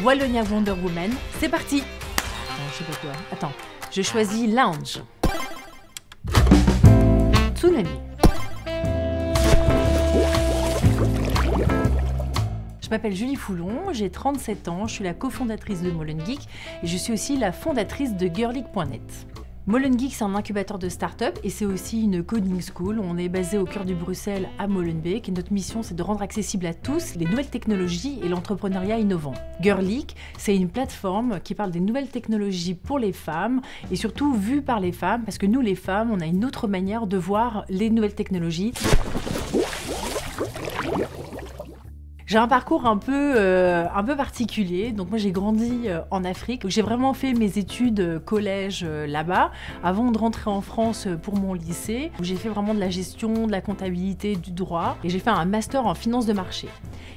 Wallonia Wonder Woman. C'est parti. Attends, je sais pas quoi. Attends, je choisis Lounge. Tsunami. Je m'appelle Julie Foulon, j'ai 37 ans, je suis la cofondatrice de Molengeek et je suis aussi la fondatrice de Girlic.net. Molengeek, c'est un incubateur de start-up et c'est aussi une coding school. On est basé au cœur de Bruxelles à Molenbeek et notre mission, c'est de rendre accessible à tous les nouvelles technologies et l'entrepreneuriat innovant. Girlic, c'est une plateforme qui parle des nouvelles technologies pour les femmes et surtout vue par les femmes parce que nous, les femmes, on a une autre manière de voir les nouvelles technologies. J'ai un parcours un peu particulier, donc moi j'ai grandi en Afrique, j'ai vraiment fait mes études collège là-bas, avant de rentrer en France pour mon lycée, où j'ai fait vraiment de la gestion, de la comptabilité, du droit, et j'ai fait un master en finance de marché.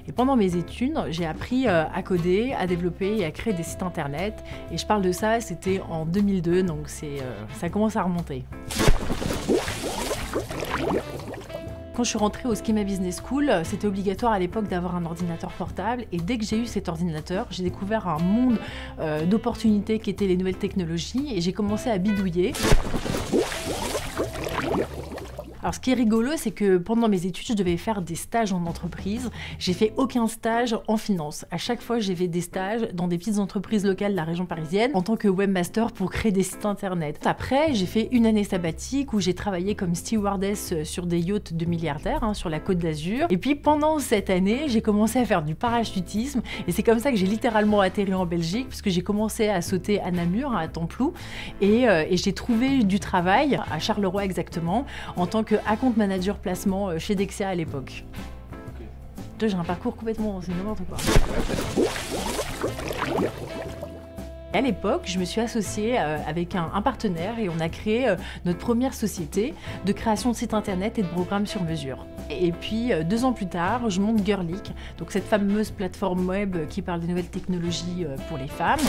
Et pendant mes études, j'ai appris à coder, à développer et à créer des sites internet, et je parle de ça, c'était en 2002, donc ça commence à remonter. Quand je suis rentrée au Schema Business School, c'était obligatoire à l'époque d'avoir un ordinateur portable et dès que j'ai eu cet ordinateur, j'ai découvert un monde d'opportunités qui étaient les nouvelles technologies et j'ai commencé à bidouiller. Alors ce qui est rigolo, c'est que pendant mes études, je devais faire des stages en entreprise. J'ai fait aucun stage en finance. À chaque fois, j'ai fait des stages dans des petites entreprises locales de la région parisienne en tant que webmaster pour créer des sites internet. Après, j'ai fait une année sabbatique où j'ai travaillé comme stewardess sur des yachts de milliardaires sur la Côte d'Azur. Et puis pendant cette année, j'ai commencé à faire du parachutisme et c'est comme ça que j'ai littéralement atterri en Belgique parce que j'ai commencé à sauter à Namur, à Templou et j'ai trouvé du travail à Charleroi exactement en tant que account manager placement chez Dexia à l'époque. Okay. J'ai un parcours complètement, c'est n'importe quoi. À l'époque, je me suis associée avec un partenaire et on a créé notre première société de création de sites internet et de programmes sur mesure. Et puis 2 ans plus tard, je monte Girlic, donc cette fameuse plateforme web qui parle des nouvelles technologies pour les femmes.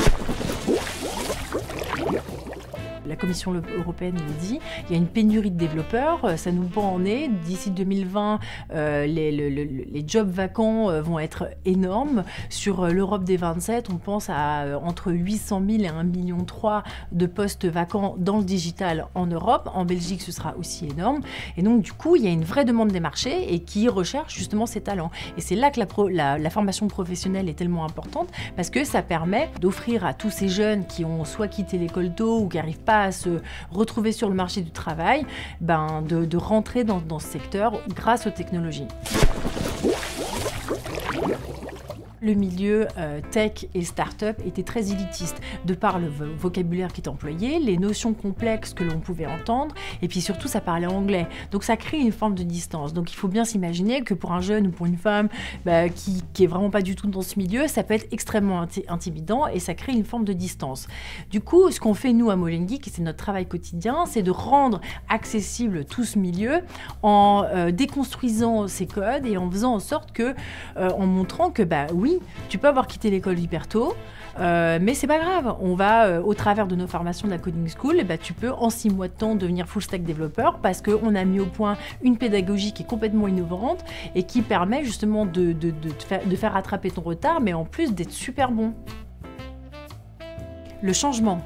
La Commission européenne le dit, il y a une pénurie de développeurs, ça nous pend en nez. D'ici 2020, les jobs vacants vont être énormes. Sur l'Europe des 27, on pense à entre 800 000 et 1,3 million de postes vacants dans le digital en Europe. En Belgique, ce sera aussi énorme. Et donc, du coup, il y a une vraie demande des marchés et qui recherchent justement ces talents. Et c'est là que la formation professionnelle est tellement importante parce que ça permet d'offrir à tous ces jeunes qui ont soit quitté l'école tôt ou qui n'arrivent pas à se retrouver sur le marché du travail, de rentrer dans ce secteur grâce aux technologies. Le milieu tech et start-up était très élitiste, de par le vocabulaire qui est employé, les notions complexes que l'on pouvait entendre, et puis surtout ça parlait anglais. Donc ça crée une forme de distance. Donc il faut bien s'imaginer que pour un jeune ou pour une femme qui est vraiment pas du tout dans ce milieu, ça peut être extrêmement intimidant et ça crée une forme de distance. Du coup, ce qu'on fait nous à Molengeek, et c'est notre travail quotidien, c'est de rendre accessible tout ce milieu en déconstruisant ces codes et en faisant en sorte que, en montrant que oui, tu peux avoir quitté l'école hyper tôt, mais c'est pas grave. On va, au travers de nos formations de la Coding School, tu peux en 6 mois de temps devenir full stack développeur parce qu'on a mis au point une pédagogie qui est complètement innovante et qui permet justement de faire rattraper ton retard, mais en plus d'être super bon. Le changement.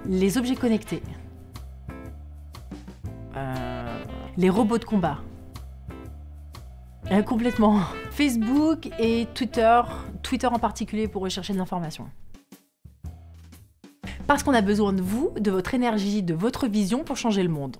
Les objets connectés. Les robots de combat. Complètement. Facebook et Twitter en particulier pour rechercher de l'information. Parce qu'on a besoin de vous, de votre énergie, de votre vision pour changer le monde.